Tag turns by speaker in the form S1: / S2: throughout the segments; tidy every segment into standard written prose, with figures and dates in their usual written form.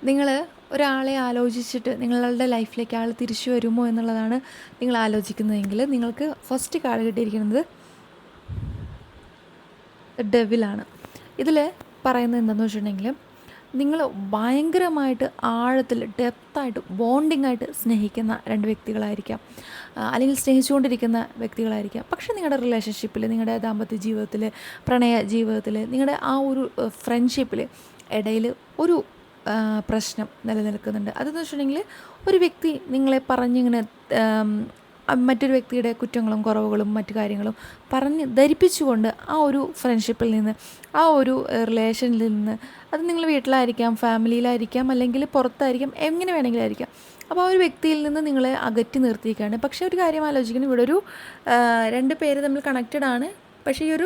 S1: നിങ്ങൾ ഒരാളെ ആലോചിച്ചിട്ട് നിങ്ങളുടെ ലൈഫിലേക്ക് ആൾ തിരിച്ചു വരുമോ എന്നുള്ളതാണ് നിങ്ങൾ ആലോചിക്കുന്നതെങ്കിൽ നിങ്ങൾക്ക് ഫസ്റ്റ് കാർഡ് കിട്ടിയിരിക്കുന്നത് ഡെവിലാണ്. ഇതിൽ പറയുന്നത് എന്താണെന്ന് വെച്ചിട്ടുണ്ടെങ്കിൽ നിങ്ങൾ ഭയങ്കരമായിട്ട് ആഴത്തിൽ ഡെപ്തായിട്ട് ബോണ്ടിങ് ആയിട്ട് സ്നേഹിക്കുന്ന രണ്ട് വ്യക്തികളായിരിക്കാം, അല്ലെങ്കിൽ സ്നേഹിച്ചുകൊണ്ടിരിക്കുന്ന വ്യക്തികളായിരിക്കാം. പക്ഷേ നിങ്ങളുടെ റിലേഷൻഷിപ്പിൽ, നിങ്ങളുടെ ദാമ്പത്യ ജീവിതത്തിൽ, പ്രണയ ജീവിതത്തിൽ, നിങ്ങളുടെ ആ ഒരു ഫ്രണ്ട്ഷിപ്പിൽ ഇടയിൽ ഒരു പ്രശ്നം നിലനിൽക്കുന്നുണ്ട്. അതെന്ന് വെച്ചിട്ടുണ്ടെങ്കിൽ ഒരു വ്യക്തി നിങ്ങളെ പറഞ്ഞിങ്ങനെ മറ്റൊരു വ്യക്തിയുടെ കുറ്റങ്ങളും കുറവുകളും മറ്റു കാര്യങ്ങളും പറഞ്ഞ് ധരിപ്പിച്ചുകൊണ്ട് ആ ഒരു ഫ്രണ്ട്ഷിപ്പിൽ നിന്ന്, ആ ഒരു റിലേഷനിൽ നിന്ന്, അത് നിങ്ങൾ വീട്ടിലായിരിക്കാം, ഫാമിലിയിലായിരിക്കാം, അല്ലെങ്കിൽ പുറത്തായിരിക്കാം, എങ്ങനെ വേണമെങ്കിലും ആയിരിക്കാം, അപ്പോൾ ആ ഒരു വ്യക്തിയിൽ നിന്ന് നിങ്ങളെ അകറ്റി നിർത്തിയിരിക്കുകയാണ്. പക്ഷേ ഒരു കാര്യം ആലോചിക്കണം, ഇവിടെ ഒരു രണ്ട് പേര് തമ്മിൽ കണക്റ്റഡ് ആണ്. പക്ഷേ ഈ ഒരു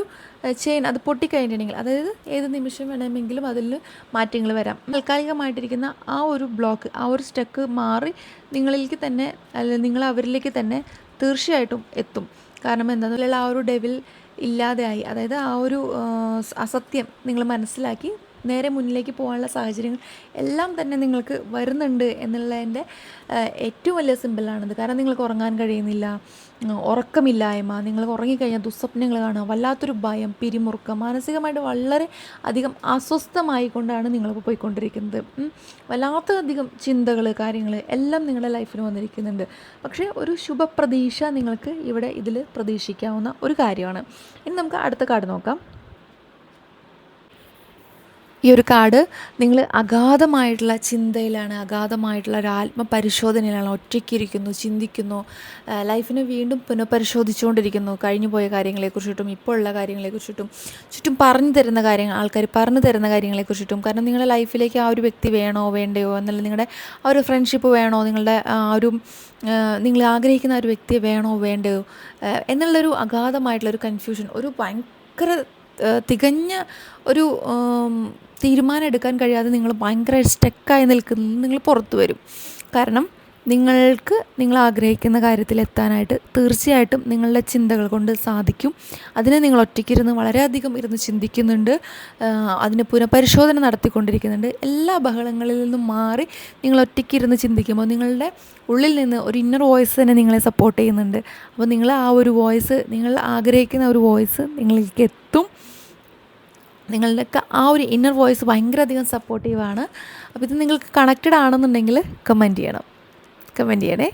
S1: ചെയിൻ അത് പൊട്ടിക്കഴിഞ്ഞിട്ടുണ്ടെങ്കിൽ, അതായത് ഏത് നിമിഷം വേണമെങ്കിലും അതിൽ മാറ്റങ്ങൾ വരാം. താൽക്കാലികമായിട്ടിരിക്കുന്ന ആ ഒരു ബ്ലോക്ക്, ആ ഒരു സ്റ്റക്ക് മാറി നിങ്ങളിലേക്ക് തന്നെ, അല്ലെങ്കിൽ നിങ്ങൾ അവരിലേക്ക് തന്നെ തീർച്ചയായിട്ടും എത്തും. കാരണം എന്താണെന്നുള്ള ആ ഒരു ഡെവിൽ ഇല്ലാതെയായി, അതായത് ആ ഒരു അസത്യം നിങ്ങൾ മനസ്സിലാക്കി നേരെ മുന്നിലേക്ക് പോകാനുള്ള സാഹചര്യങ്ങൾ എല്ലാം തന്നെ നിങ്ങൾക്ക് വരുന്നുണ്ട് എന്നുള്ളതിൻ്റെ ഏറ്റവും വലിയ സിമ്പിളാണിത്. കാരണം നിങ്ങൾക്ക് ഉറങ്ങാൻ കഴിയുന്നില്ല, ഉറക്കമില്ലായ്മ, നിങ്ങൾ ഉറങ്ങിക്കഴിഞ്ഞാൽ ദുസ്വപ്നങ്ങൾ കാണുക, വല്ലാത്തൊരു ഭയം, പിരിമുറുക്കം, മാനസികമായിട്ട് വളരെ അധികം അസ്വസ്ഥമായിക്കൊണ്ടാണ് നിങ്ങളിപ്പോൾ പോയിക്കൊണ്ടിരിക്കുന്നത്. വല്ലാത്തധികം ചിന്തകൾ, കാര്യങ്ങൾ എല്ലാം നിങ്ങളുടെ ലൈഫിൽ വന്നിരിക്കുന്നുണ്ട്. പക്ഷേ ഒരു ശുഭപ്രതീക്ഷ നിങ്ങൾക്ക് ഇവിടെ ഇതിൽ പ്രതീക്ഷിക്കാവുന്ന ഒരു കാര്യമാണ്. ഇനി നമുക്ക് അടുത്ത കാർഡ് നോക്കാം. ഈ ഒരു കാർഡ് നിങ്ങൾ അഗാധമായിട്ടുള്ള ചിന്തയിലാണ്, അഗാധമായിട്ടുള്ള ഒരു ആത്മപരിശോധനയിലാണ്, ഒറ്റയ്ക്കിരിക്കുന്നു, ചിന്തിക്കുന്നു, ലൈഫിനെ വീണ്ടും പുനഃപരിശോധിച്ചുകൊണ്ടിരിക്കുന്നു, കഴിഞ്ഞു പോയ കാര്യങ്ങളെക്കുറിച്ചിട്ടും ഇപ്പോൾ ഉള്ള കാര്യങ്ങളെക്കുറിച്ചിട്ടും, ചുറ്റും പറഞ്ഞു തരുന്ന കാര്യങ്ങൾ, ആൾക്കാർ പറഞ്ഞു തരുന്ന കാര്യങ്ങളെക്കുറിച്ചിട്ടും. കാരണം നിങ്ങളുടെ ലൈഫിലേക്ക് ആ ഒരു വ്യക്തി വേണോ വേണ്ടയോ എന്നുള്ള, നിങ്ങളുടെ ആ ഒരു ഫ്രണ്ട്ഷിപ്പ് വേണോ, നിങ്ങളുടെ ആ ഒരു നിങ്ങൾ ആഗ്രഹിക്കുന്ന ഒരു വ്യക്തിയെ വേണോ വേണ്ടയോ എന്നുള്ളൊരു അഗാധമായിട്ടുള്ളൊരു കൺഫ്യൂഷൻ, ഒരു ഭയങ്കര തികഞ്ഞ ഒരു തീരുമാനം എടുക്കാൻ കഴിയാതെ നിങ്ങൾ ഭയങ്കര സ്റ്റക്കായി നിൽക്കുന്നത് നിങ്ങൾ പുറത്തു വരും. കാരണം നിങ്ങൾ ആഗ്രഹിക്കുന്ന കാര്യത്തിൽ എത്താനായിട്ട് തീർച്ചയായിട്ടും നിങ്ങളുടെ ചിന്തകൾ കൊണ്ട് സാധിക്കും. അതിനെ നിങ്ങൾ ഒറ്റയ്ക്കിരുന്ന് വളരെയധികം ഇരുന്ന് ചിന്തിക്കുന്നുണ്ട്, അതിന് പുനഃപരിശോധന നടത്തിക്കൊണ്ടിരിക്കുന്നുണ്ട്. എല്ലാ ബഹളങ്ങളിൽ നിന്നും മാറി നിങ്ങൾ ഒറ്റയ്ക്കിരുന്ന് ചിന്തിക്കുമ്പോൾ നിങ്ങളുടെ ഉള്ളിൽ നിന്ന് ഒരു ഇന്നർ വോയിസ് തന്നെ നിങ്ങളെ സപ്പോർട്ട് ചെയ്യുന്നുണ്ട്. അപ്പോൾ നിങ്ങൾ ആ ഒരു വോയിസ്, നിങ്ങൾ ആഗ്രഹിക്കുന്ന ഒരു വോയിസ് നിങ്ങളിലേക്ക് എത്തും. നിങ്ങളുടെയൊക്കെ ആ ഒരു ഇന്നർ വോയിസ് ഭയങ്കര അധികം സപ്പോർട്ടീവാണ്. അപ്പോൾ ഇത് നിങ്ങൾക്ക് കണക്റ്റഡ് ആണെന്നുണ്ടെങ്കിൽ കമൻറ്റ് ചെയ്യണേ.